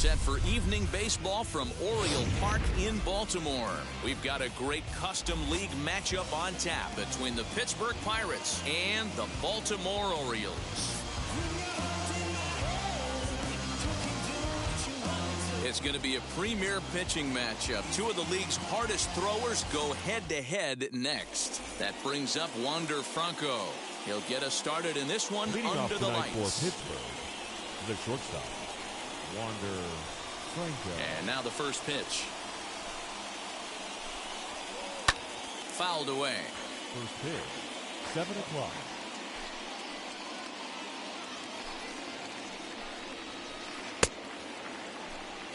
set for evening baseball from Oriole Park in Baltimore. We've got a great custom league matchup on tap between the Pittsburgh Pirates and the Baltimore Orioles. It's going to be a premier pitching matchup. Two of the league's hardest throwers go head-to-head next. That brings up Wander Franco. He'll get us started in this one under the lights. For Pittsburgh, the shortstop, Wander Franco. And now the first pitch. Fouled away. First pitch, 7 o'clock.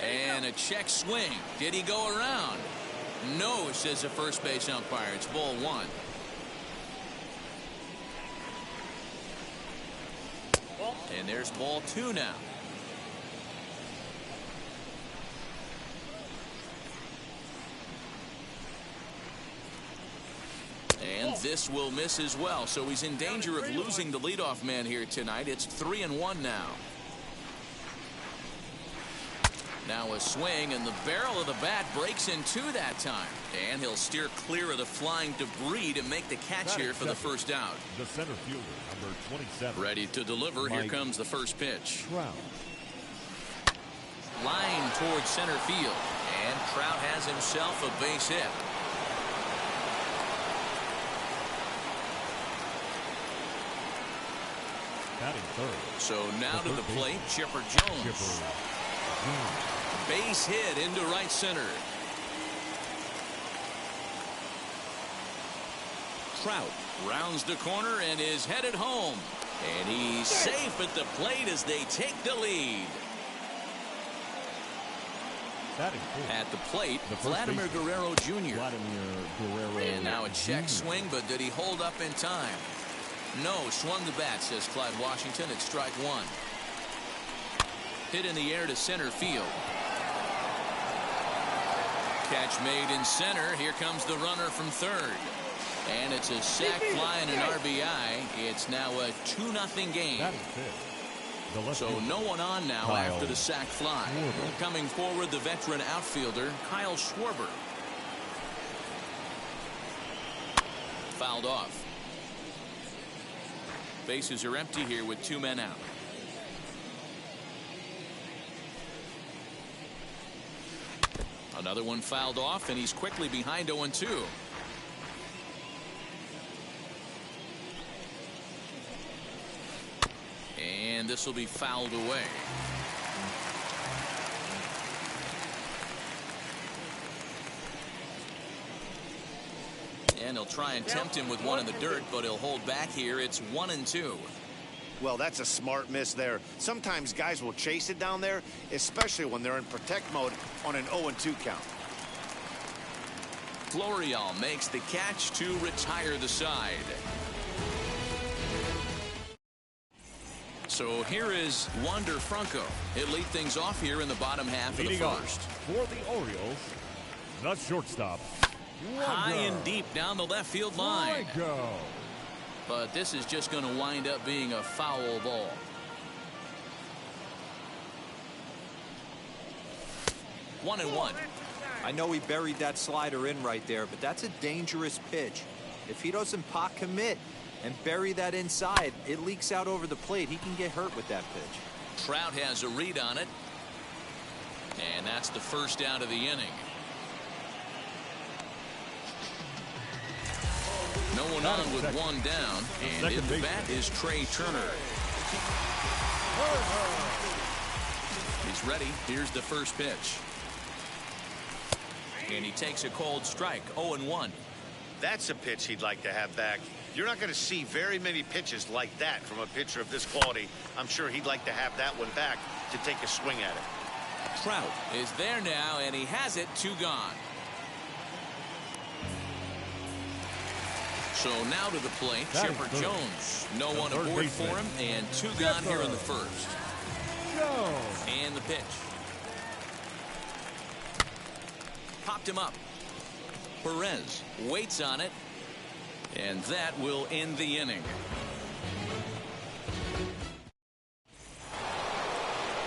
And a check swing. Did he go around? No, says the first base umpire. It's ball 1. And there's ball 2 now. And this will miss as well. So he's in danger of losing the leadoff man here tonight. It's 3-1 now. Now a swing, and the barrel of the bat breaks in 2 that time. And he'll steer clear of the flying debris to make the catch here for the first out. The center fielder, number 27. Ready to deliver. Here comes the first pitch. Trout. Line towards center field. And Trout has himself a base hit. Batting third. So now to the plate, Chipper Jones. Base hit into right center. Trout rounds the corner and is headed home. And he's safe at the plate as they take the lead. At the plate, Vladimir Guerrero Jr. And now a check swing, but did he hold up in time? No, swung the bat, says Clyde Washington. It's strike 1. Hit in the air to center field. Catch made in center. Here comes the runner from third. And it's a sac fly and an RBI. It's now a 2-0 game. So no one on now after the sac fly. Coming forward, the veteran outfielder, Kyle Schwarber. Fouled off. Bases are empty here with 2 men out. Another one fouled off, and he's quickly behind 0-2. And this will be fouled away. And he'll try and tempt him with one in the dirt, but he'll hold back here. It's 1-2. Well, that's a smart miss there. Sometimes guys will chase it down there, especially when they're in protect mode on an 0-2 count. Florial makes the catch to retire the side. So here is Wander Franco. He'll lead things off here in the bottom half of the first. For the Orioles, the shortstop, high and deep down the left field line. Franco. But this is just going to wind up being a foul ball. 1-1. I know he buried that slider in right there, but that's a dangerous pitch. If he doesn't pot commit and bury that inside, it leaks out over the plate. He can get hurt with that pitch. Trout has a read on it. And that's the first out of the inning. No one on with one down, and in the bat is Trey Turner. He's ready. Here's the first pitch. And he takes a cold strike, 0-1. That's a pitch he'd like to have back. You're not going to see very many pitches like that from a pitcher of this quality. I'm sure he'd like to have that one back to take a swing at it. Trout is there now, and he has it. 2 gone. So now to the plate, Chipper Jones. No one aboard for him, and 2 gone here in the first. And the pitch. Popped him up. Perez waits on it, and that will end the inning.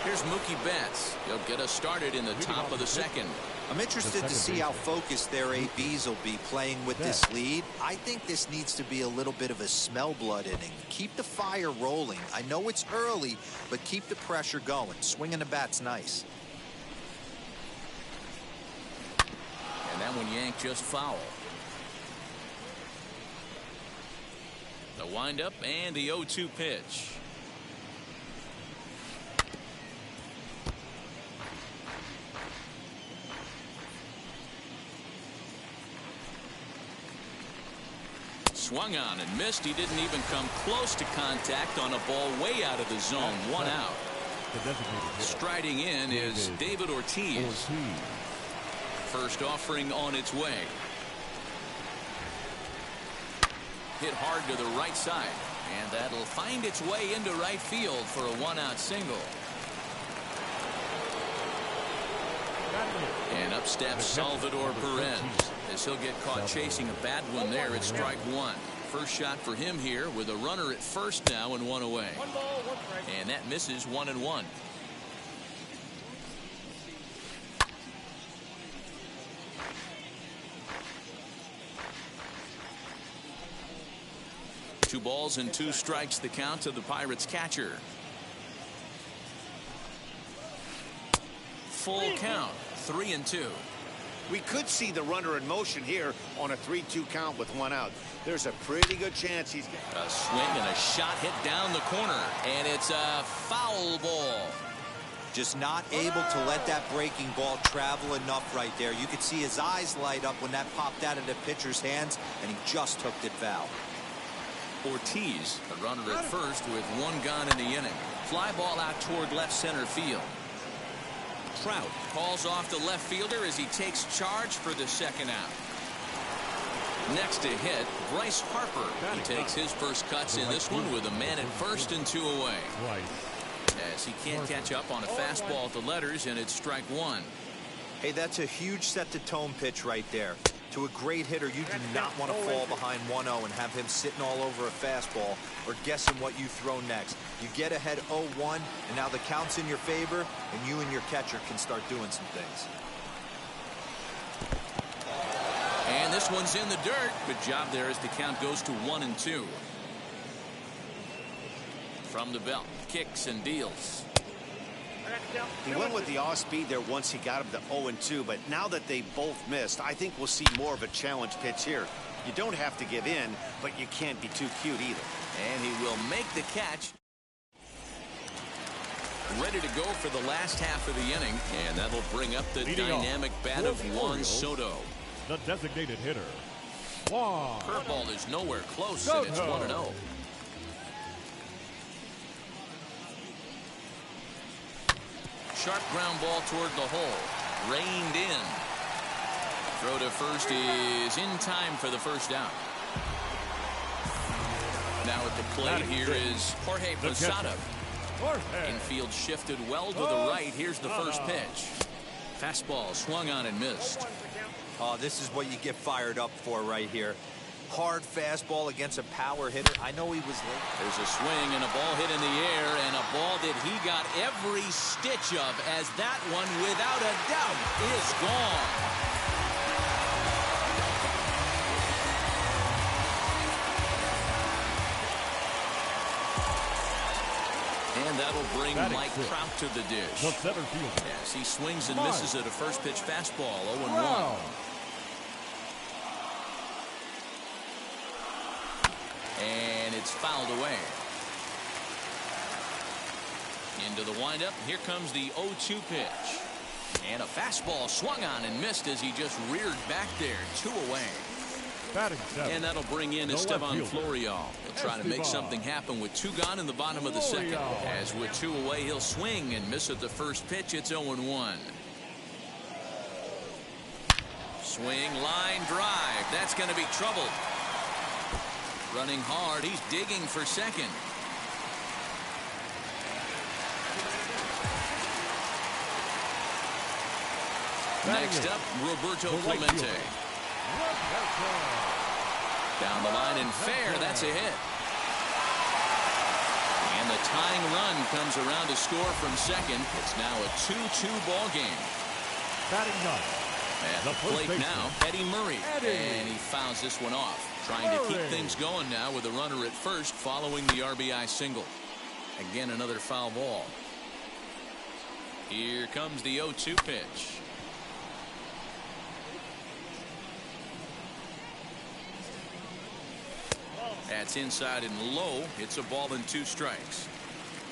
Here's Mookie Betts. He'll get us started in the top of the second. I'm interested to see how focused their ABs will be playing with this lead. I think this needs to be a little bit of a smell blood inning. Keep the fire rolling. I know it's early, but keep the pressure going. Swinging the bat's nice. And that one yanked just foul. The windup and the 0-2 pitch. Swung on and missed. He didn't even come close to contact on a ball way out of the zone. One out. Striding in is David Ortiz. First offering on its way. Hit hard to the right side, and that'll find its way into right field for a one-out single. And up steps Salvador Perez as he'll get caught chasing a bad one there at strike one. First shot for him here with a runner at first now and one away. And that misses 1-1. Two balls and two strikes the count to the Pirates catcher. Full count, 3-2. We could see the runner in motion here on a 3-2 count with one out. There's a pretty good chance he's a swing and a shot hit down the corner, and it's a foul ball. Just not able to let that breaking ball travel enough right there. You could see his eyes light up when that popped out of the pitcher's hands, and he just hooked it foul. Ortiz, a runner at first with one gone in the inning. Fly ball out toward left center field. Trout calls off the left fielder as he takes charge for the second out. Next to hit, Bryce Harper. He takes his first cuts in this one with a man at first and two away. As he can't catch up on a fastball at the letters, and it's strike one. Hey, that's a huge set-the-tone pitch right there. To a great hitter, you do not want to fall behind 1-0 and have him sitting all over a fastball or guessing what you throw next. You get ahead 0-1, and now the count's in your favor, and you and your catcher can start doing some things. And this one's in the dirt. Good job there as the count goes to 1-2. From the belt, kicks and deals. He went with the off speed there once he got him to 0-2, but now that they both missed, I think we'll see more of a challenge pitch here. You don't have to give in, but you can't be too cute either. And he will make the catch. Ready to go for the last half of the inning, and that'll bring up the dynamic bat of Juan Soto. The designated hitter, Juan. Curveball is nowhere close, and it's 1-0. Sharp ground ball toward the hole. Reined in. Throw to first is in time for the first down. Now at the plate here is Jorge Posada. Infield shifted well to the right. Here's the first pitch. Fastball swung on and missed. Oh, this is what you get fired up for right here. Hard fastball against a power hitter. I know he was late. There's a swing and a ball hit in the air, and a ball that he got every stitch of, as that one, without a doubt, is gone. And that'll bring Mike Trout to the dish. The center fielder. Yes, he swings and misses at a first pitch fastball, 0-1. And it's fouled away. Into the windup. Here comes the 0-2 pitch. And a fastball swung on and missed as he just reared back there. 2 away. And that'll bring in Esteban Florial. He'll try to make something happen with 2 gone in the bottom of the second. As with 2 away, he'll swing and miss at the first pitch. It's 0-1. Swing, line drive. That's going to be troubled. Running hard. He's digging for second. Next up, Roberto Clemente. Down the line and fair. That's a hit. And And the tying run comes around to score from second. It's now a 2-2 ball game. Batting ninth. At the plate now, Eddie Murray. And he fouls this one off. Trying to keep things going now with a runner at first following the RBI single. Again, another foul ball. Here comes the 0-2 pitch. That's inside and low. It's a ball and 2 strikes.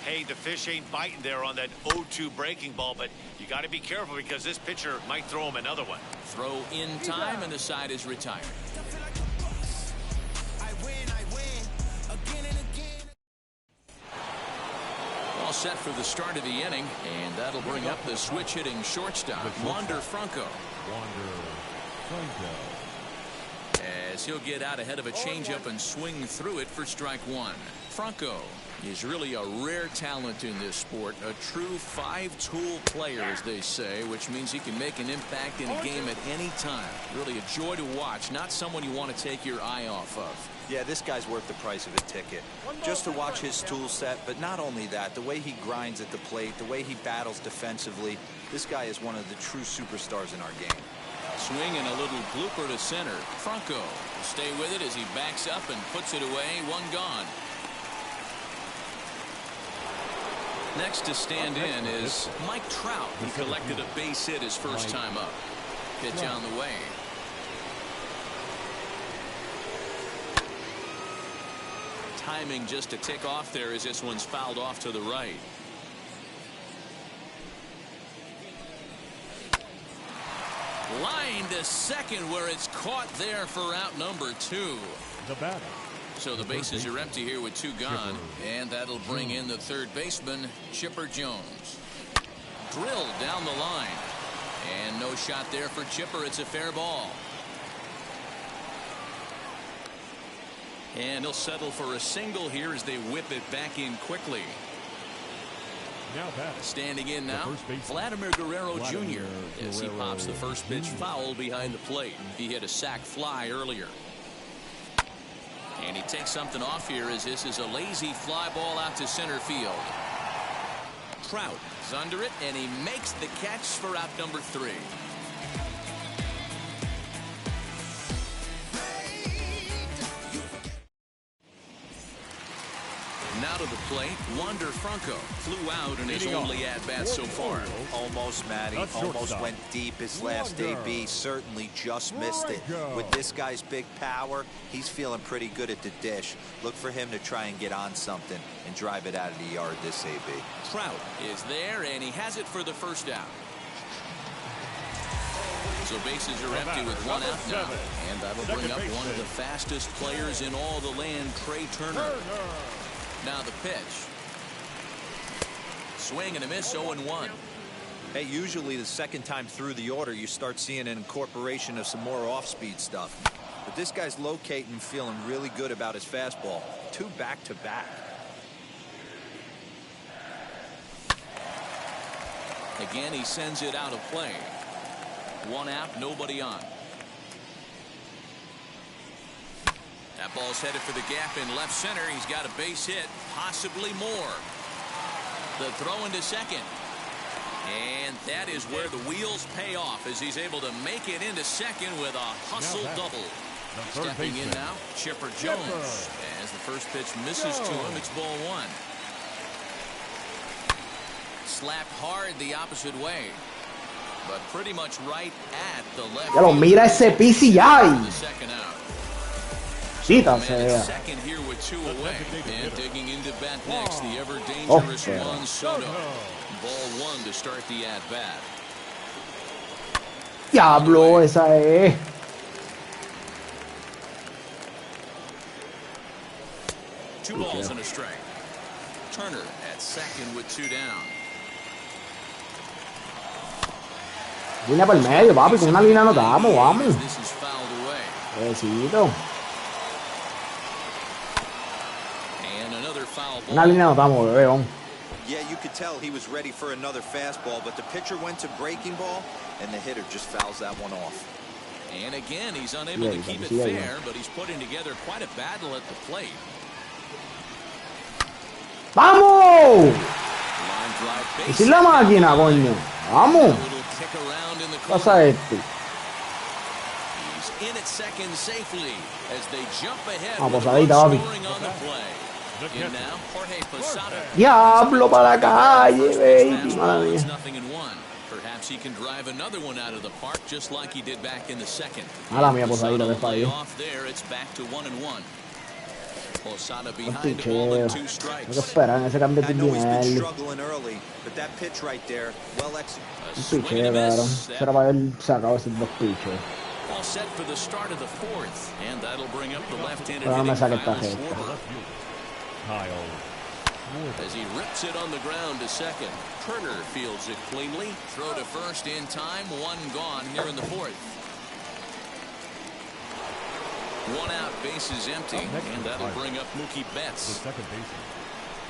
Hey, the fish ain't biting there on that 0-2 breaking ball, but you got to be careful because this pitcher might throw him another one. Throw in time, and the side is retired. All set for the start of the inning, and that'll bring up the switch hitting shortstop, Wander Franco. As he'll get out ahead of a changeup and swing through it for strike 1. Franco is really a rare talent in this sport, a true 5-tool player, as they say, which means he can make an impact in a game at any time. Really a joy to watch, not someone you want to take your eye off of. Yeah, this guy's worth the price of a ticket. Just to watch his tool set, but not only that, the way he grinds at the plate, the way he battles defensively, this guy is one of the true superstars in our game. Swing and a little blooper to center. Franco will stay with it as he backs up and puts it away. 1 gone. Next to stand in is Mike Trout, who collected a base hit his first time up. Pitch on the way. Timing just to tick off there as this one's fouled off to the right. Line to second where it's caught there for out number 2. The batter. So the bases are empty here with 2 gone, and that'll bring in the third baseman, Chipper Jones. Drilled down the line, and no shot there for Chipper. It's a fair ball. And he'll settle for a single here as they whip it back in quickly. Standing in now, Vladimir Guerrero Jr. as he pops the first pitch foul behind the plate. He hit a sac fly earlier. And he takes something off here as this is a lazy fly ball out to center field. Trout is under it, and he makes the catch for out number 3. Now to the plate, Wander Franco flew out in his only at-bat so far. Almost, Matty. Almost went deep his last AB. Certainly just missed it. With this guy's big power, he's feeling pretty good at the dish. Look for him to try and get on something and drive it out of the yard this AB. Trout is there, and he has it for the first out. So bases are empty with 1 out now. And that'll bring up one of the fastest players in all the land, Trey Turner. Now the pitch. Swing and a miss, 0-1. Hey, usually the second time through the order, you start seeing an incorporation of some more off-speed stuff. But this guy's locating, feeling really good about his fastball. 2 back-to-back. Again, he sends it out of play. 1 out, nobody on. That ball's headed for the gap in left center. He's got a base hit, possibly more. The throw into second. And that is where the wheels pay off as he's able to make it into second with a hustle double. Stepping in now, Chipper Jones. As the first pitch misses to him, it's ball 1. Slapped hard the opposite way. But pretty much right at the left. Ya lo mira ese PCI. The second out. Sea. Second here with 2 away. And digging into bat next, the ever dangerous Juan Soto. Ball 1 to start the at-bat. Diablo, esa es. 2 balls and a strike. Turner at second with 2 down. Línea por el medio, papi, con una línea no damos, vamos. This is fouled away. Besito. And another foul ball. Una línea no damos, bebé. Yeah, you could tell he was ready for another fastball, but the pitcher went to breaking ball, and the hitter just fouls that one off. And again, he's unable to keep it fair, but he's putting together quite a battle at the plate. ¡Vamos! ¡Oh! Y sin la máquina, coño. Vamos. Pasa este. Posadita, papi. Diablo para la calle, baby. Madre mía. Perhaps he can drive another one out of the park just like he did back in the second. Mala mía, Posadita, que falló. It's back to 1-1. Posada No behind the ball and 2 que strikes. esperan ese cambio de dinero. Struggling early, but that pitch right there, well executed. Un picheo, cabrón. Será para haber sacado esos dos pichos. All set for the start of the fourth, and that'll bring up the left-handed Pero no me saque esta hitting gente. Schwarber. As he rips it on the ground to second, Turner fields it cleanly. Throw to first in time. One gone here in the fourth. One out, bases empty, and that'll bring up Mookie Betts.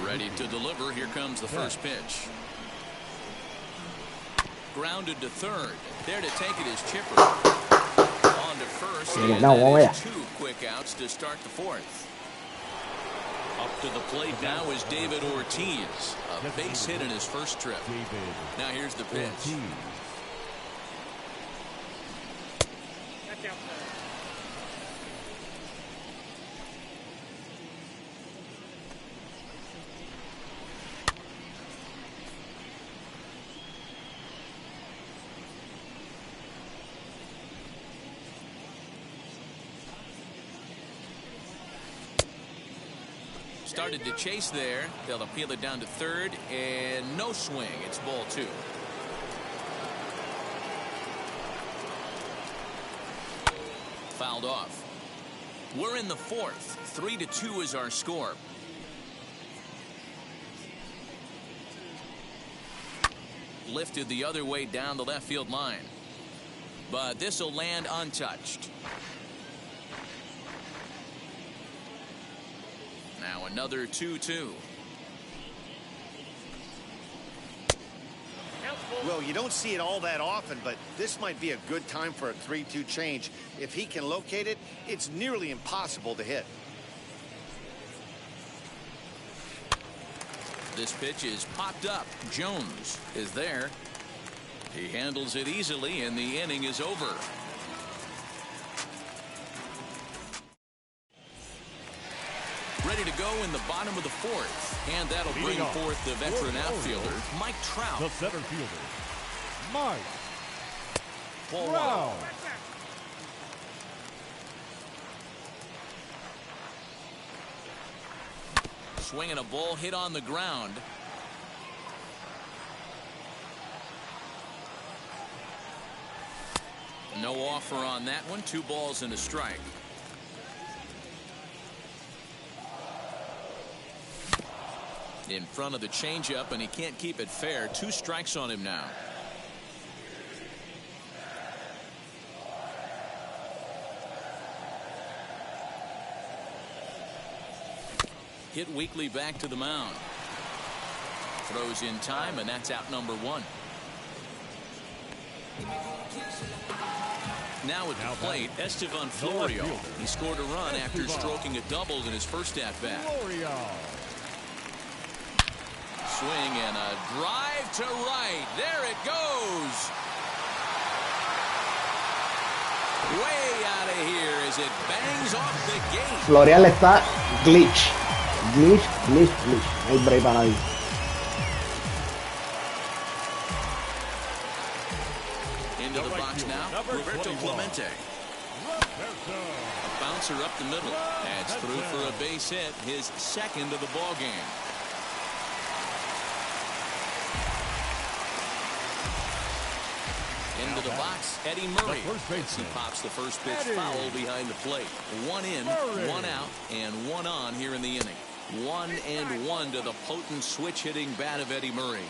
Ready to deliver. Here comes the first pitch. Grounded to third. There to take it is Chipper. On to first, and that is 2 quick outs to start the fourth. Up to the plate now is David Ortiz. A base hit in his first trip. Now here's the pitch. Started to chase there. They'll appeal it down to third, and no swing. It's ball 2. Fouled off. We're in the fourth. 3-2 is our score. Lifted the other way down the left field line. But this will land untouched. Now another 2-2. Well, you don't see it all that often, but this might be a good time for a 3-2 change. If he can locate it, it's nearly impossible to hit. This pitch is popped up. Jones is there. He handles it easily, and the inning is over. Ready to go in the bottom of the fourth, and that'll bring forth the veteran outfielder, Mike Trout. The center fielder, Mike Ball Trout. Swinging a ball hit on the ground. No offer on that one. 2 balls and a strike. In front of the changeup, and he can't keep it fair. 2 strikes on him now. Hit weakly back to the mound. Throws in time, and that's out number 1. Now at the plate, Estevan Florio. He scored a run after stroking a double in his first at-bat. Swing and a drive to right. There it goes. Way out of here as it bangs off the gate. Florial está glitch. Glitch. No hay break para nadie. Into the box now, Roberto Clemente. A bouncer up the middle. That's through for a base hit, his second of the ball game. Into the box, Eddie Murray. He pops the first pitch foul behind the plate. 1 in, 1 out, and 1 on here in the inning. 1-1 to the potent switch-hitting bat of Eddie Murray.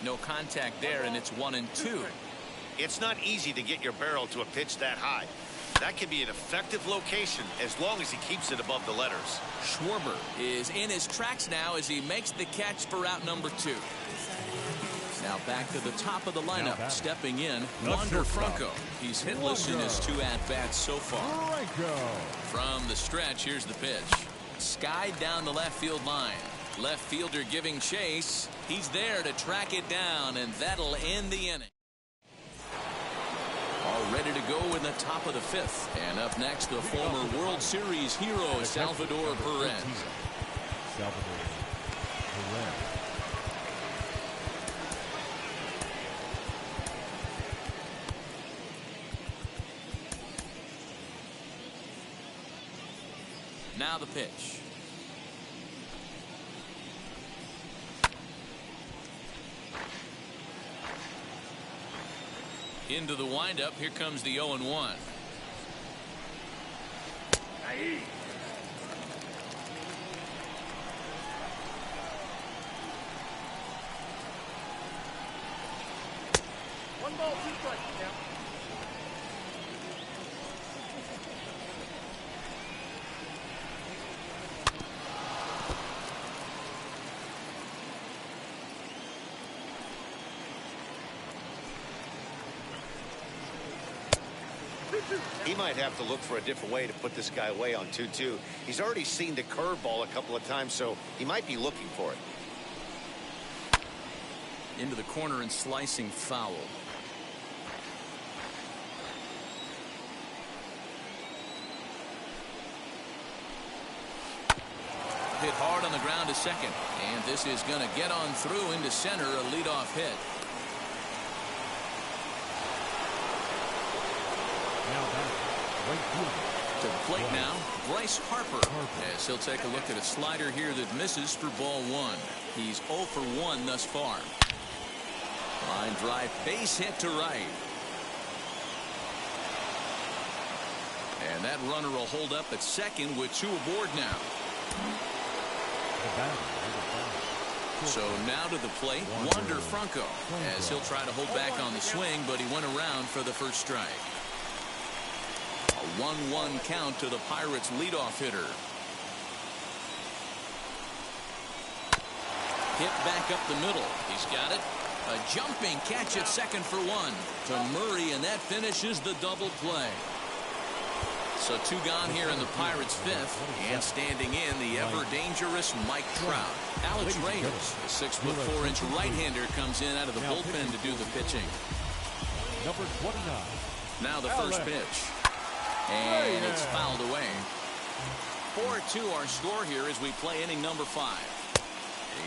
No contact there, and it's 1-2. It's not easy to get your barrel to a pitch that high. That can be an effective location as long as he keeps it above the letters. Schwarber is in his tracks now as he makes the catch for out number 2. Now back to the top of the lineup, stepping in, Wander Franco. He's hitless in his 2 at-bats so far. From the stretch, here's the pitch. Skied down the left field line. Left fielder giving chase. He's there to track it down, and that'll end the inning. All ready to go in the top of the fifth. And up next, the former World Series hero, Salvador Perez. Salvador Perez. Now the pitch. Into the windup. Here comes the 0-1. One ball, 2 strikes now. He might have to look for a different way to put this guy away on 2-2. He's already seen the curveball a couple of times, so he might be looking for it. Into the corner and slicing foul. Hit hard on the ground to second. And this is going to get on through into center, a leadoff hit. To the plate now, Bryce Harper, as he'll take a look at a slider here that misses for ball 1. He's 0 for 1 thus far. Line drive, base hit to right. And that runner will hold up at second with 2 aboard now. So now to the plate, Wander Franco, as he'll try to hold back on the swing, but he went around for the first strike. A 1-1 count to the Pirates' leadoff hitter. Hit back up the middle. He's got it. A jumping catch at second for 1 to Murray, and that finishes the double play. So 2 gone here in the Pirates' fifth, and standing in the ever-dangerous Mike Trout. Alex Reyes, a 6'4" right-hander, comes in out of the bullpen to do the pitching. Number 29. Now the first pitch. And it's fouled away. 4-2 our score here as we play inning number 5.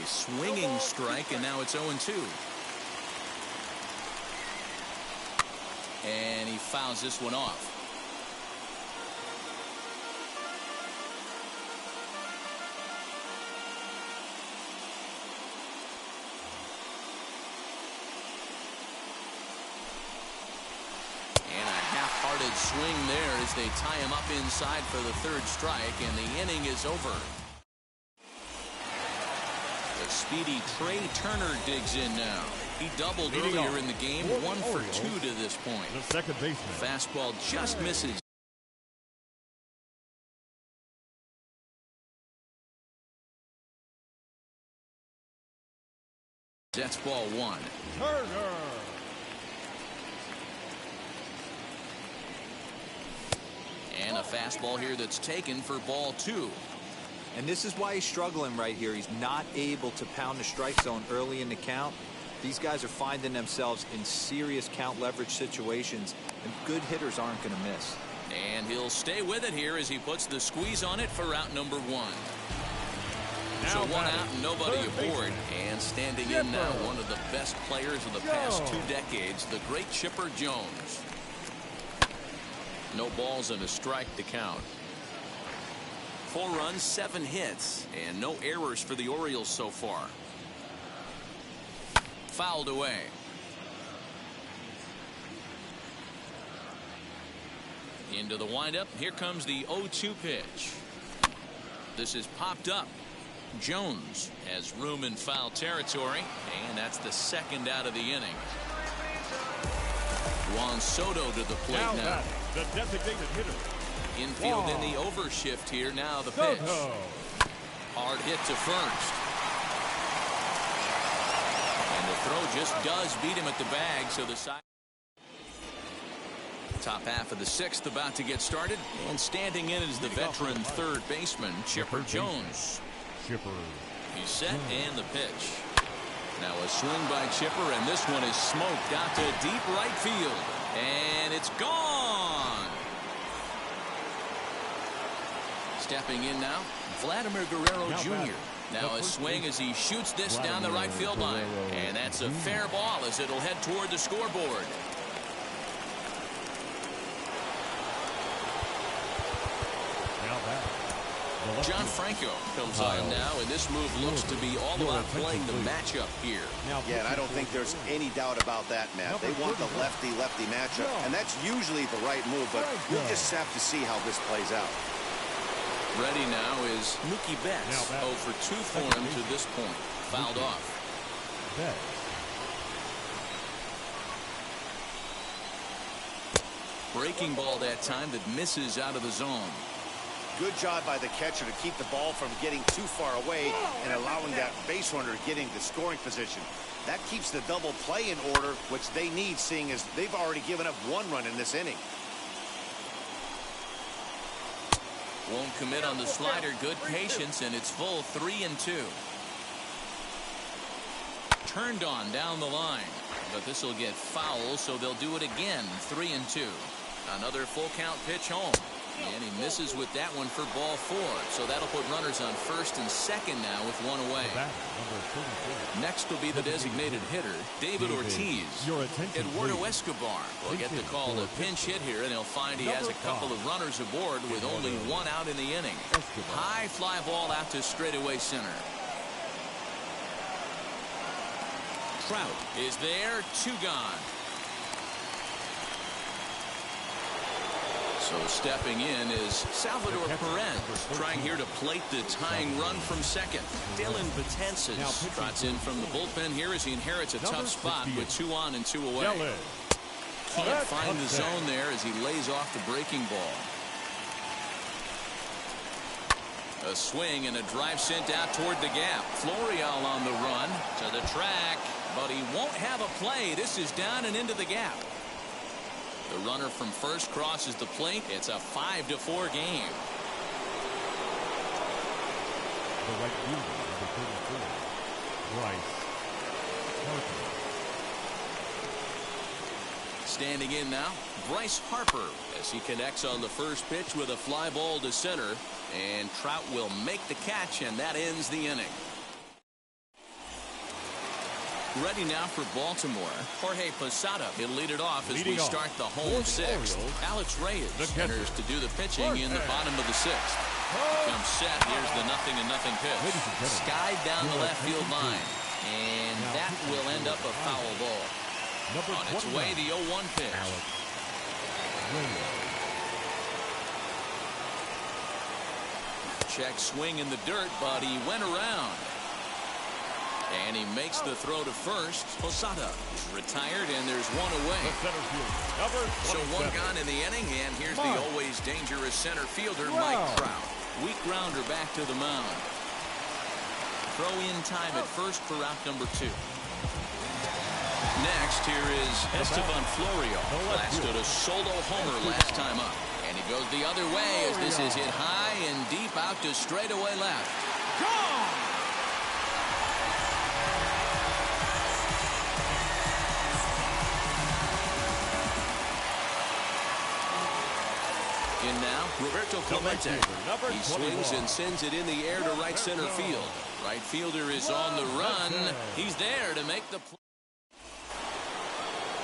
A swinging strike, and now it's 0-2. And he fouls this one off. Swing there as they tie him up inside for the 3rd strike, and the inning is over. The speedy Trey Turner digs in now. He doubled earlier in the game, 1 for 2 to this point. The second baseman. Fastball just misses. That's ball 1. Turner. And a fastball here that's taken for ball 2. And this is why he's struggling right here. He's not able to pound the strike zone early in the count. These guys are finding themselves in serious count leverage situations, and good hitters aren't going to miss. And he'll stay with it here as he puts the squeeze on it for out number 1. So 1 out and nobody aboard. And standing in now, one of the best players of the past 2 decades, the great Chipper Jones. No balls and a strike to count. 4 runs, 7 hits, and no errors for the Orioles so far. Fouled away. Into the windup. Here comes the 0-2 pitch. This is popped up. Jones has room in foul territory, and that's the 2nd out of the inning. Juan Soto to the plate now. The designated hitter. Infield in the overshift here. Now the pitch. Hard hit to first. And the throw just does beat him at the bag, so the side. Top half of the sixth about to get started, and standing in is the veteran third baseman, Chipper Jones. He's set and the pitch. Now a swing by Chipper, and this one is smoked out to deep right field. And it's gone. Stepping in now, Vladimir Guerrero Jr. Now a swing as he shoots this down the right field line. And that's a fair ball as it'll head toward the scoreboard. John Franco comes on now, and this move looks to be all about playing the matchup here. Yeah, and I don't think there's any doubt about that, Matt. They want the lefty-lefty matchup, and that's usually the right move, but we'll just have to see how this plays out. Ready now is Mookie Betts. 0 for 2 for him to this point. Fouled off. Breaking ball that time that misses out of the zone. Good job by the catcher to keep the ball from getting too far away and allowing that base runner getting the scoring position. That keeps the double play in order, which they need, seeing as they've already given up 1 run in this inning. Won't commit on the slider. Good patience, and it's full 3-2. Turned on down the line, but this will get foul, so they'll do it again. 3-2. Another full count pitch home. And he misses with that one for ball 4. So that'll put runners on first and second now with 1 away. Next will be the designated hitter, David Ortiz. Eduardo Escobar will get the call to pinch hit here, and he'll find he has a couple of runners aboard with only 1 out in the inning. High fly ball out to straightaway center. Trout is there, 2 gone. So stepping in is Salvador Perez, trying here to plate the tying run from second. Dylan Betances trots in from the bullpen here as he inherits a tough spot with 2 on and 2 away. Can't find the zone there as he lays off the breaking ball. A swing and a drive sent out toward the gap. Florial on the run to the track, but he won't have a play. This is down and into the gap. The runner from first crosses the plate. It's a 5-4 game. The right fielder, number 34, Bryce Harper. Standing in now, Bryce Harper as he connects on the first pitch with a fly ball to center. And Trout will make the catch, and that ends the inning. Ready now for Baltimore. Jorge Posada. He'll lead it off as we start the home sixth. Alex Reyes enters to do the pitching in the bottom of the sixth. Comes set. Here's the 0-0 pitch. Skied down the left field line. And that will end up a foul ball. On its way, the 0-1 pitch. Check swing in the dirt, but he went around. And he makes the throw to first. Posada is retired, and there's 1 away. So 1 gone in the inning, and here's the always dangerous center fielder, Mike Trout. Weak grounder back to the mound. Throw in time at first for out number 2. Next, here is Esteban Florial. Blasted a solo homer last time up. And he goes the other way as this is hit high and deep out to straightaway left. Gone! In now, Roberto Clemente. He swings and sends it in the air to right center field. Right fielder is on the run. He's there to make the play.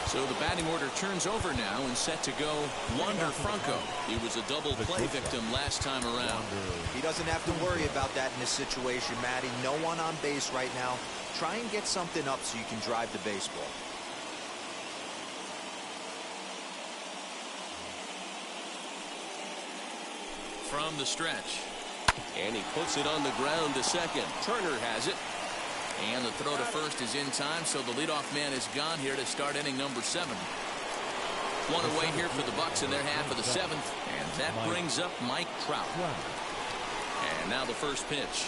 So the batting order turns over now and set to go Wander Franco. He was a double play victim last time around. He doesn't have to worry about that in this situation, Matty. No one on base right now. Try and get something up so you can drive the baseball. From the stretch. And he puts it on the ground to second. Turner has it. And the throw to first is in time, so the leadoff man is gone here to start inning number 7. 1 away here for the Bucks in their half of the 7th. And that brings up Mike Trout. And now the first pitch.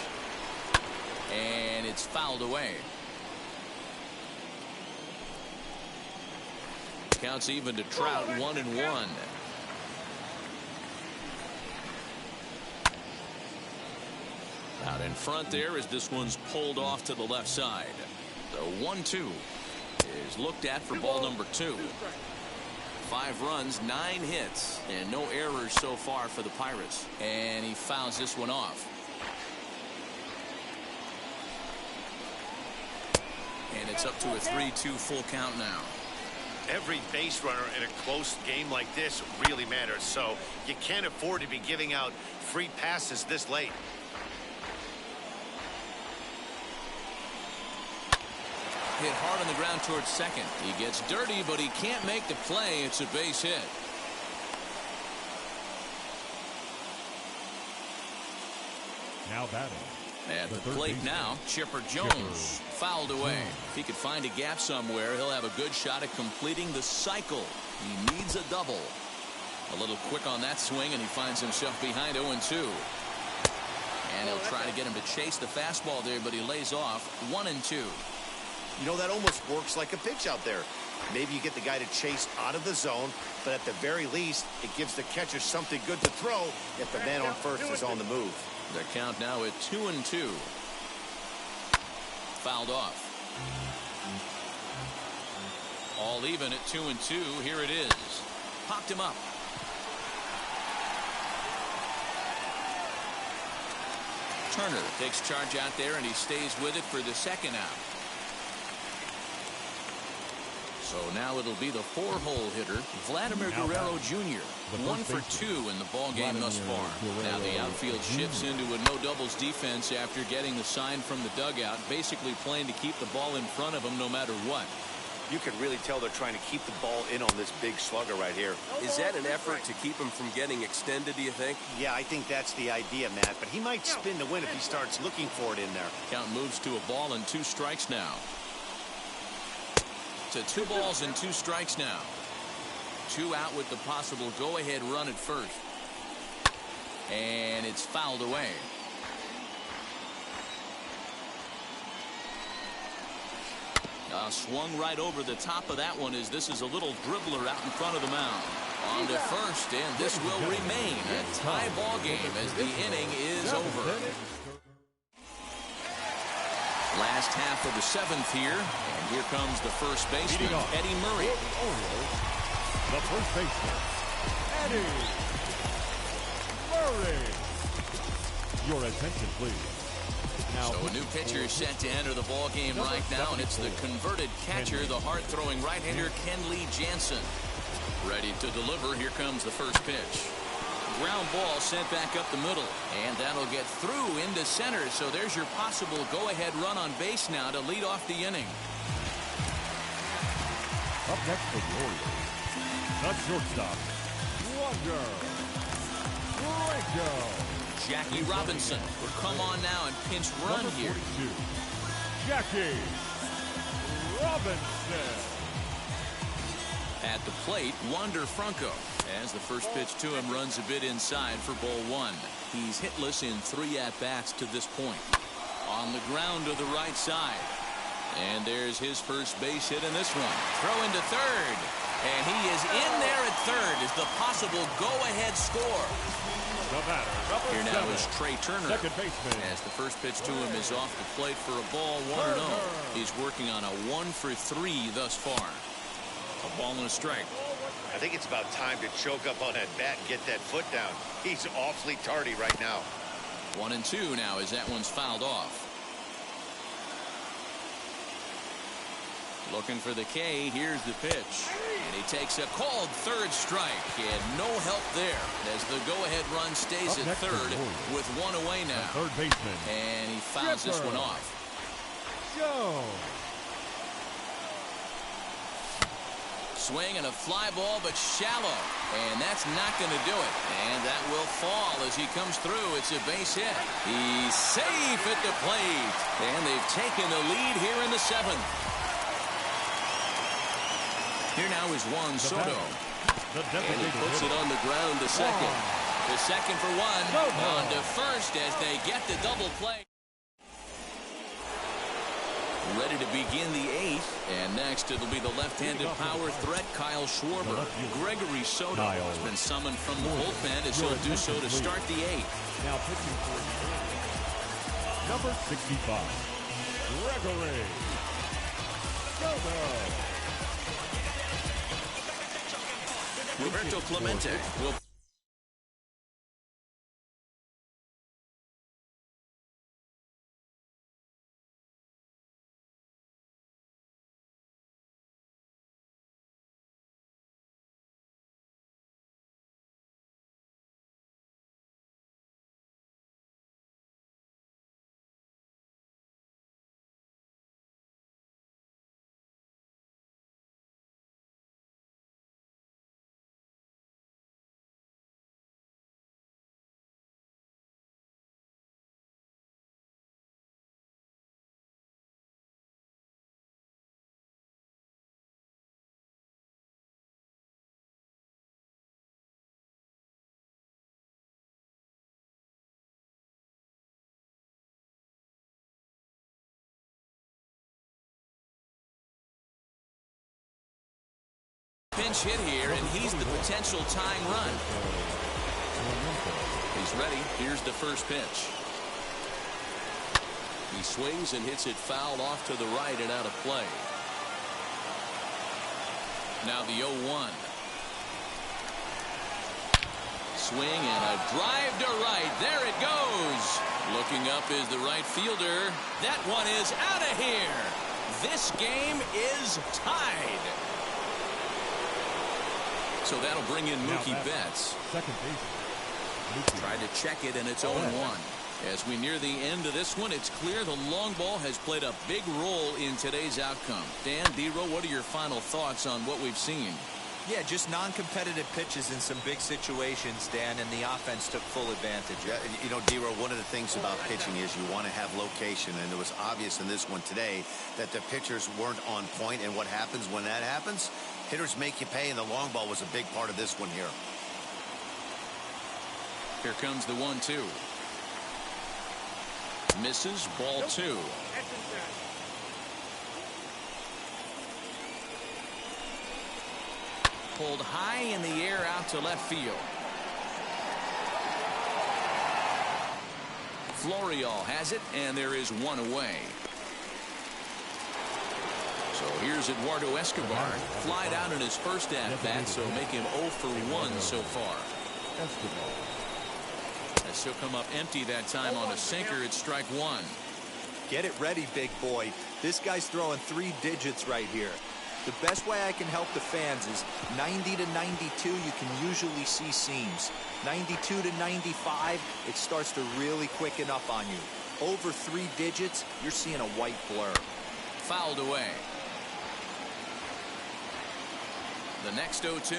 And it's fouled away. Counts even to Trout, 1-1. Out in front there as this one's pulled off to the left side. The 1-2 is looked at for ball number 2. 5 runs, 9 hits, and no errors so far for the Pirates. And he fouls this one off. And it's up to a 3-2 full count now. Every base runner in a close game like this really matters, so you can't afford to be giving out free passes this late. Hit hard on the ground towards second. He gets dirty, but he can't make the play. It's a base hit. Now batting. At the plate now, Chipper Jones fouled away. If he could find a gap somewhere, he'll have a good shot at completing the cycle. He needs a double. A little quick on that swing, and he finds himself behind 0-2. And he'll try to get him to chase the fastball there, but he lays off 1-2. You know, that almost works like a pitch out there. Maybe you get the guy to chase out of the zone, but at the very least, it gives the catcher something good to throw if the man on first is on the move. The count now at 2-2. Fouled off. All even at 2-2. Here it is. Popped him up. Turner takes charge out there, and he stays with it for the second out. So now it'll be the 4-hole hitter, Vladimir Guerrero Jr. 1 for 2 in the ball game thus far. Now the outfield shifts into a no doubles defense after getting the sign from the dugout, basically playing to keep the ball in front of him no matter what. You can really tell they're trying to keep the ball in on this big slugger right here. Is that an effort to keep him from getting extended, do you think? Yeah, I think that's the idea, Matt, but he might spin to win if he starts looking for it in there. Count moves to a ball and 2 strikes now. To 2 balls and 2 strikes now. 2 out with the possible go-ahead run at first. And it's fouled away. Swung right over the top of that one as this is a little dribbler out in front of the mound. On to first, and this will remain a tie ball game as the inning is over. Last half of the 7th here, and here comes the first baseman, Eddie Murray. The first baseman, Eddie Murray. Your attention, please. So a new pitcher is set to enter the ball game right now, and it's the converted catcher, the hard-throwing right-hander Kenley Jansen. Ready to deliver. Here comes the first pitch. Ground ball sent back up the middle, and that'll get through into center. So there's your possible go-ahead run on base now to lead off the inning. Up next for the Orioles, the shortstop, Wander Franco. Jackie Robinson will come on now and pinch run here. Jackie Robinson. At the plate, Wander Franco, as the first pitch to him runs a bit inside for ball 1. He's hitless in 3 at-bats to this point. On the ground to the right side. And there's his first base hit in this one. Throw into third. And he is in there at third as the possible go-ahead score. Here now is Trey Turner, second baseman, as the first pitch to him is off the plate for a ball 1-0. He's working on a 1 for 3 thus far. A ball and a strike. I think it's about time to choke up on that bat and get that foot down. He's awfully tardy right now. 1-2 now as that one's fouled off. Looking for the K. Here's the pitch. And he takes a called third strike. And no help there as the go-ahead run stays at third with 1 away now. Third baseman. And he fouls this one off. Swing and a fly ball, but shallow. And that's not going to do it. And that will fall as he comes through. It's a base hit. He's safe at the plate. And they've taken the lead here in the 7th. Here now is Juan Soto. And he puts it on the ground to second. To second for 1. On to first as they get the double play. ready to begin the 8th. And next it'll be the left-handed power threat, Kyle Schwarber. Gregory Soto has been summoned from the bullpen as he'll do so to start the 8th. Now pitching for number 65, Gregory Soto. Roberto Clemente will pinch hit here, and he's the potential tying run. He's ready. Here's the first pitch. He swings and hits it foul off to the right and out of play. Now the 0-1. Swing and a drive to right. There it goes. Looking up is the right fielder. That one is out of here. This game is tied. So that'll bring in Mookie Betts. Second base. Tried to check it, and it's 0-1. As we near the end of this one, it's clear the long ball has played a big role in today's outcome. Dan, D-Row, what are your final thoughts on what we've seen? Yeah, just non-competitive pitches in some big situations, Dan, and the offense took full advantage. Yeah, you know, D-Row, one of the things about pitching is you want to have location, and it was obvious in this one today that the pitchers weren't on point, and what happens when that happens? Hitters make you pay, and the long ball was a big part of this one here. Here comes the 1-2. Misses, ball 2. Pulled high in the air out to left field. Florial has it, and there is one away. So here's Eduardo Escobar. Flied out in his first at-bat, so make him 0 for 1 so far. As he'll come up empty that time on a sinker, it's strike 1. Get it ready, big boy. This guy's throwing 3 digits right here. The best way I can help the fans is 90 to 92, you can usually see seams. 92 to 95, it starts to really quicken up on you. Over 3 digits, you're seeing a white blur. Fouled away. The next 0-2.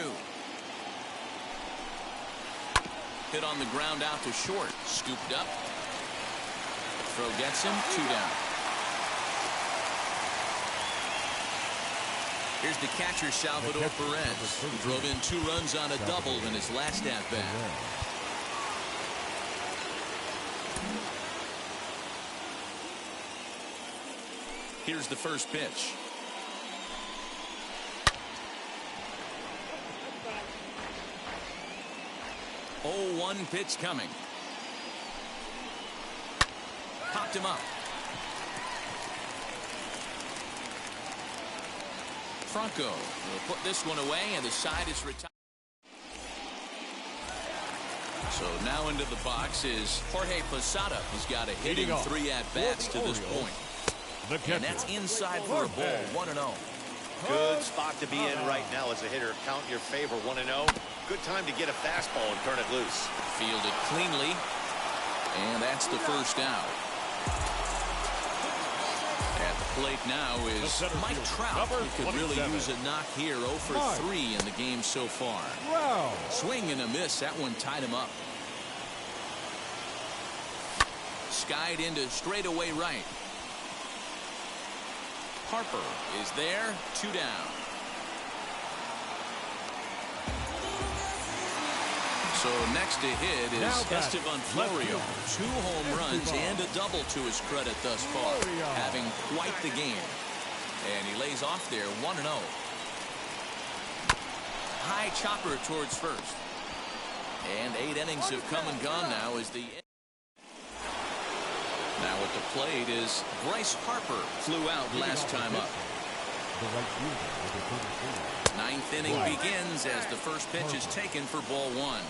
Hit on the ground out to short. Scooped up. Throw gets him. 2 down. Here's the catcher, Salvador Perez, who drove in 2 runs on a double in his last at-bat. Here's the first pitch. Oh, 1 pitch coming. Popped him up. Franco will put this one away, and the side is retired. So now into the box is Jorge Posada. He's got a hitting 3 at-bats to this point. And that's inside for a ball. 1-0. Good spot to be in right now as a hitter. Count your favor. 1-0. Good time to get a fastball and turn it loose. Fielded cleanly. And that's the first out. At the plate now is Mike Trout, who could really use a knock here. 0 for 3 in the game so far. Swing and a miss. That one tied him up. Skied into straightaway right. Harper is there. 2 down. So next to hit is Esteban Florio. 2 home runs and a double to his credit thus far, having quite the game. And he lays off there 1-0. High chopper towards first. And 8 innings have come and gone now as the... Now at the plate is Bryce Harper. Flew out last time up. 9th inning begins as the first pitch is taken for ball 1.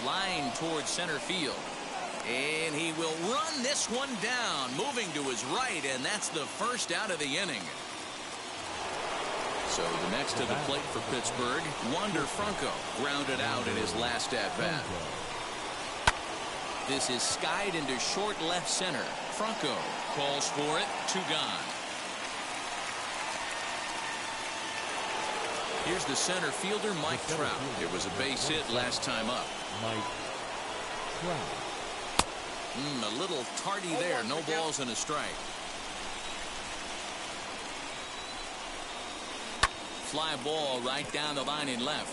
Line towards center field. And he will run this one down, moving to his right, and that's the first out of the inning. So the next to the plate for Pittsburgh, Wander Franco, grounded out in his last at-bat. This is skied into short left center. Franco calls for it, 2 gone. Here's the center fielder, Mike Trout. It was a base hit last time up. Mike Trout. A little tardy there. No balls and a strike. Fly ball right down the line in left.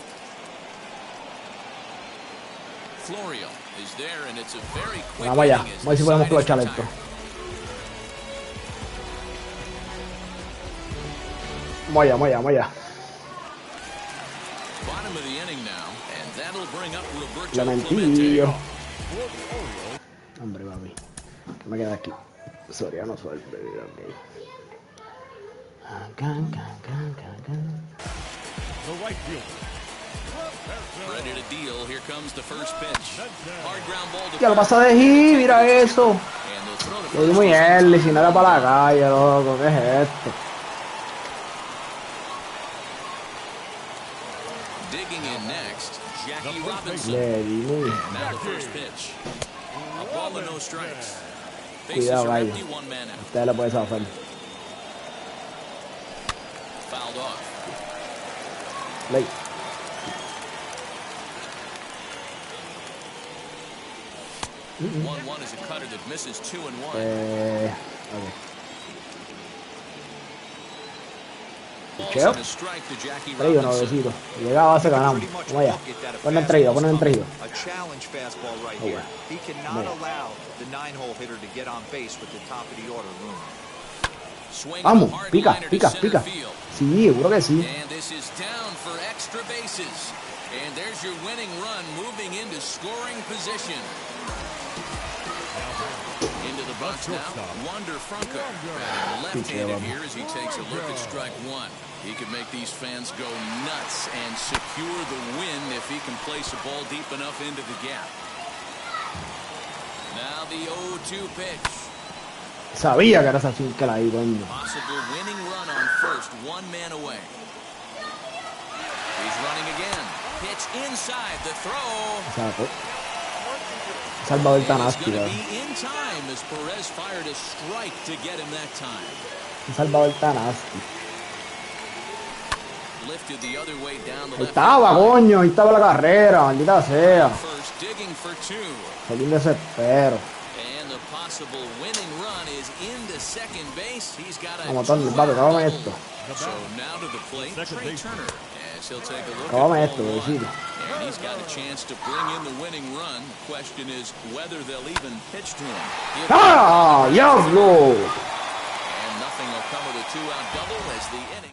Florio is there, and it's a very quick Vamos allá. inning as Vamos a ver si the podemos side is aprovechar esto. retired. Vamos allá. Bottom of the inning now, and that'll bring up Roberto Clementillo. Clemente. Hombre, papi. ¿Qué me queda aquí? Soriano suerte. Ok. The right fielder. Ready to deal. Here comes the first pitch. Hard ground ball to Ya lo pasa de G, mira eso. and the throw to Lo di first muy is early, inside. si no era para la calle, loco. ¿Qué es esto? Digging in next, Jackie Robinson. Le di muy. Now the first pitch. A ball with no strikes. Bases Cuidado, are gallo. empty, 1 man out. Usted le puede zafar. Fouled off. Ley. 1-1 is a cutter that misses 2-1. Ok. Balls Cheo. and a strike to Jackie Traído, Robinson. nuevecito. Llega a base, ganamos. Pretty much Vamos allá. look at that Ponle en traído, ponle en traído. A challenge fastball right Oh, here. yeah. He cannot Yeah. allow the 9-hole hitter to get on base with the top of the order room. Swing Vamos, a hard pica, liner to pica, center pica. field. Sí, seguro que sí. And this is down for extra bases. And there's your winning run moving into scoring position. Into the box now, Wander Franco. Batting left-handed here as he takes a look at strike 1. He can make these fans go nuts and secure the win if he can place a ball deep enough into the gap. Now the 0-2 pitch. Sabía que era esa finca ahí, coño. Possible winning run on first, 1 man away. He's running again. Pitch inside the throw. Saco. Salvador tan And it's áspero. going to be in time as Perez fired a strike to get him that time. Salvador tan áspero. Lifted the other way down the Ahí left. estaba, coño. Ahí estaba la carrera. Maldita sea. First digging for 2. Soy un desespero. And the possible winning run is into second base. He's got a Vamos, Tony, papi, cábame esto. So now to the plate, Trey Turner. As he'll take a look Cábame at esto, ball 1. bebecito. And he's got a chance to bring in the winning run. Question is whether they'll even pitch to him. ¡Ah! ¡Diablo! And nothing will come of the 2-out double as the inning.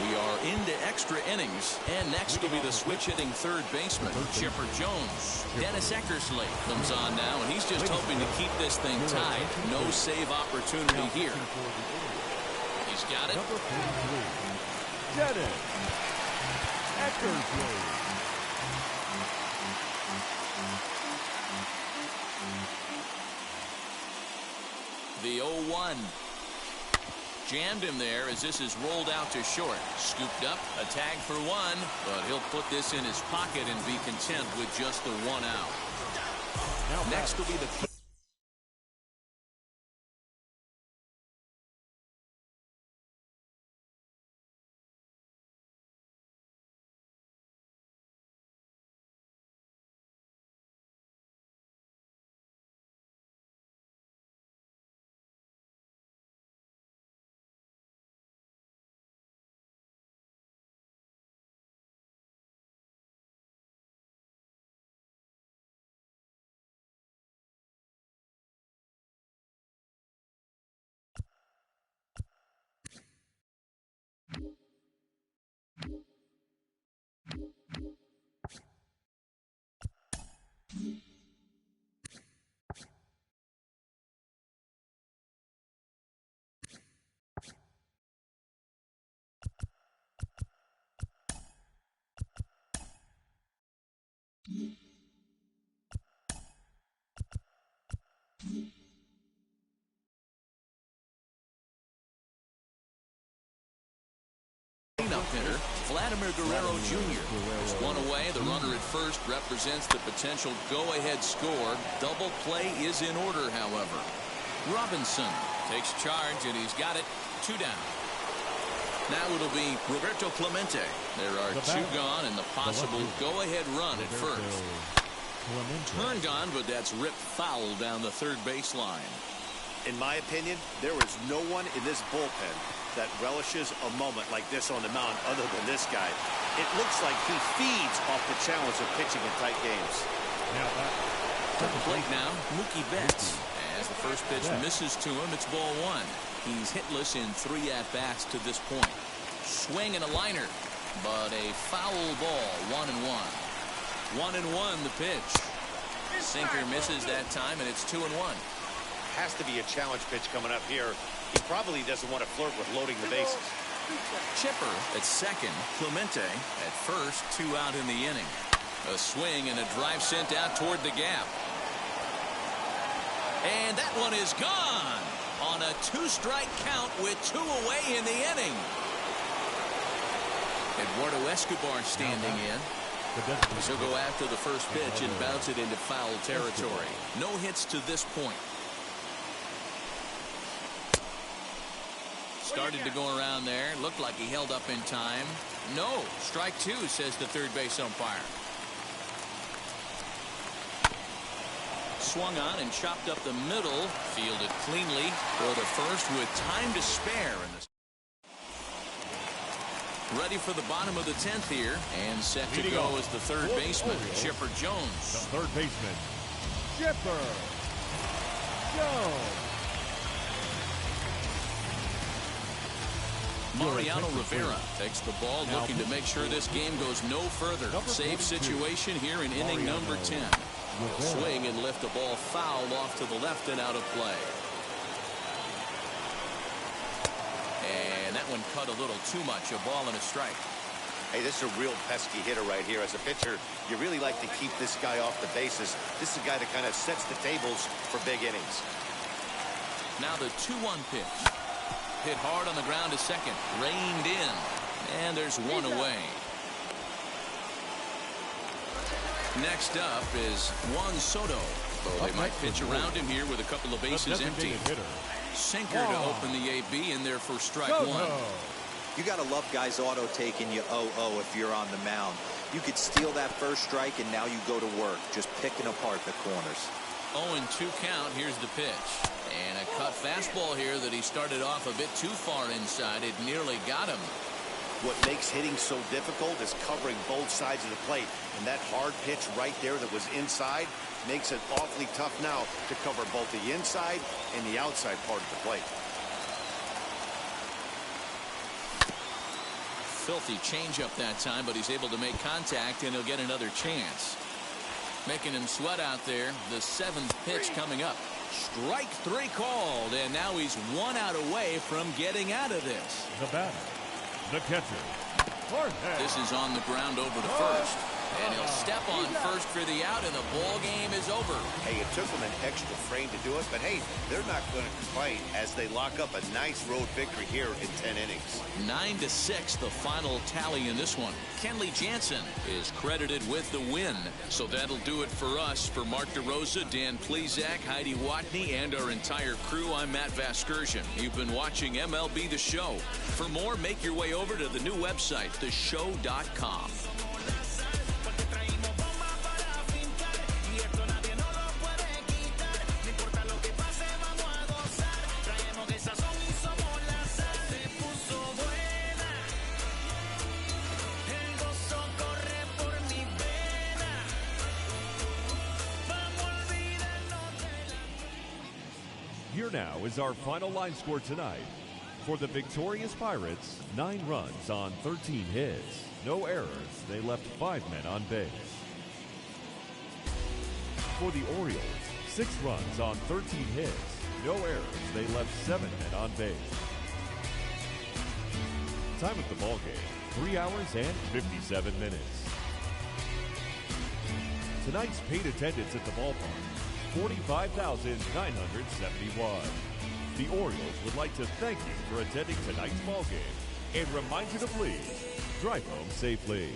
We are into extra innings, and next will be the switch-hitting third baseman, Chipper Jones. Dennis Eckersley comes on now, and he's just hoping to keep this thing tied. No save opportunity here. He's got it. Number 43. Dennis Eckersley. The 0-1. Jammed him there as this is rolled out to short. Scooped up, a tag for 1, but he'll put this in his pocket and be content with just the 1 out. Next will be the Vladimir Guerrero Jr. Just one away. The runner at first represents the potential go-ahead score. Double play is in order, however. Robinson takes charge, and he's got it. 2 down. Now it'll be Roberto Clemente. There are 2 gone, and the possible go-ahead run at first. Turned on, but that's ripped foul down the third baseline. In my opinion, there is no one in this bullpen that relishes a moment like this on the mound other than this guy. It looks like he feeds off the challenge of pitching in tight games. To the plate now, Mookie Betts. As the first pitch misses to him, it's ball 1. He's hitless in 3 at-bats to this point. Swing and a liner, but a foul ball, 1-1. 1-1 the pitch. Sinker misses that time, and it's 2-1. Has to be a challenge pitch coming up here. He probably doesn't want to flirt with loading the bases. Chipper at second. Clemente at first. 2 out in the inning. A swing and a drive sent out toward the gap. And that one is gone on a 2-strike count with 2 away in the inning. Eduardo Escobar standing in. He'll go after the first pitch and bounce it into foul territory. No hits to this point. Started to go around there. Looked like he held up in time. No. Strike 2, says the third base umpire. Swung on and chopped up the middle. Fielded cleanly for the first with time to spare. Ready for the bottom of the 10th here. And set to go as the third baseman, Chipper Jones. The third baseman, Chipper Jones. Mariano Rivera takes the ball, looking to make sure this game goes no further. Save situation here in inning number 10. Swing and lift the ball foul off to the left and out of play. And that one cut a little too much. A ball and a strike. Hey, this is a real pesky hitter right here. As a pitcher, you really like to keep this guy off the bases. This is a guy that kind of sets the tables for big innings. Now the 2-1 pitch. Hit hard on the ground to second. Reined in. And there's 1 away. Next up is Juan Soto. Though they might pitch around him here with a couple of bases empty. Sinker to open the AB in there for strike 1. You got to love guys auto taking you 0-0 if you're on the mound. You could steal that first strike, and now you go to work just picking apart the corners. 0-2 count. Here's the pitch. And a cut fastball here that he started off a bit too far inside. It nearly got him. What makes hitting so difficult is covering both sides of the plate. And that hard pitch right there that was inside makes it awfully tough now to cover both the inside and the outside part of the plate. Filthy changeup that time, but he's able to make contact, and he'll get another chance. Making him sweat out there. The 7th pitch coming up. Strike 3 called, and now he's 1 out away from getting out of this. The batter, the catcher, Jorge. This is on the ground over to first. And he'll step on first for the out, and the ball game is over. Hey, it took them an extra frame to do it, but hey, they're not going to complain as they lock up a nice road victory here in 10 innings. 9-6, the final tally in this one. Kenley Jansen is credited with the win. So that'll do it for us. For Mark DeRosa, Dan Plezak, Heidi Watney, and our entire crew, I'm Matt Vasgersian. You've been watching MLB The Show. For more, make your way over to the new website, theshow.com. Here now is our final line score tonight. For the victorious Pirates, 9 runs on 13 hits. No errors. They left 5 men on base. For the Orioles, 6 runs on 13 hits. No errors. They left 7 men on base. Time of the ball game, 3 hours and 57 minutes. Tonight's paid attendance at the ballpark, 45,971. The Orioles would like to thank you for attending tonight's ball game and reminds you to please drive home safely.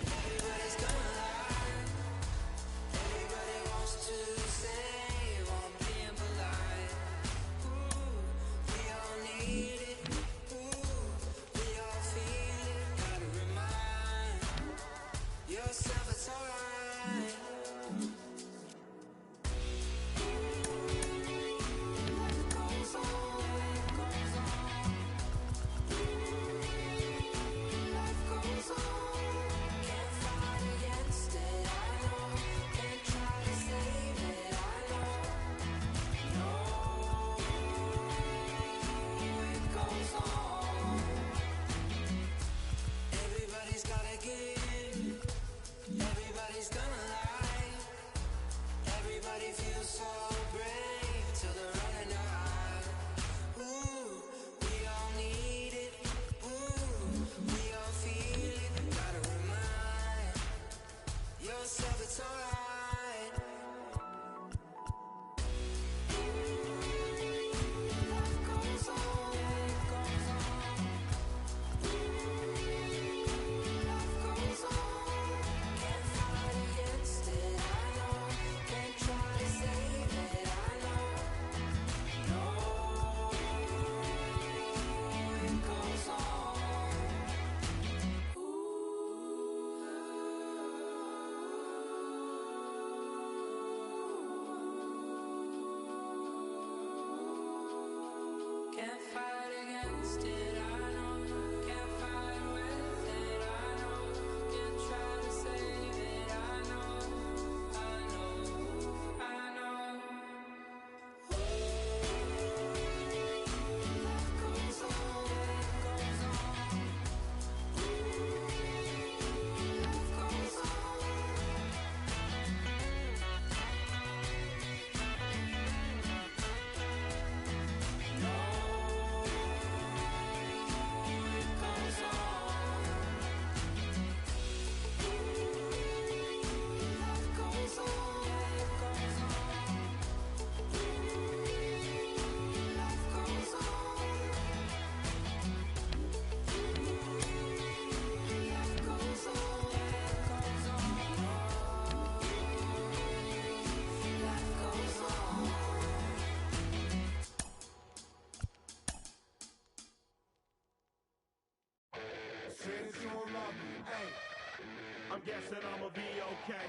I'm guessing I'ma be okay.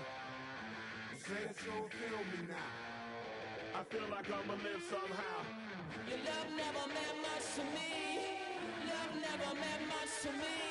Say that you'll feel me now. I feel like I'ma live somehow. Your love never meant much to me. Love never meant much to me.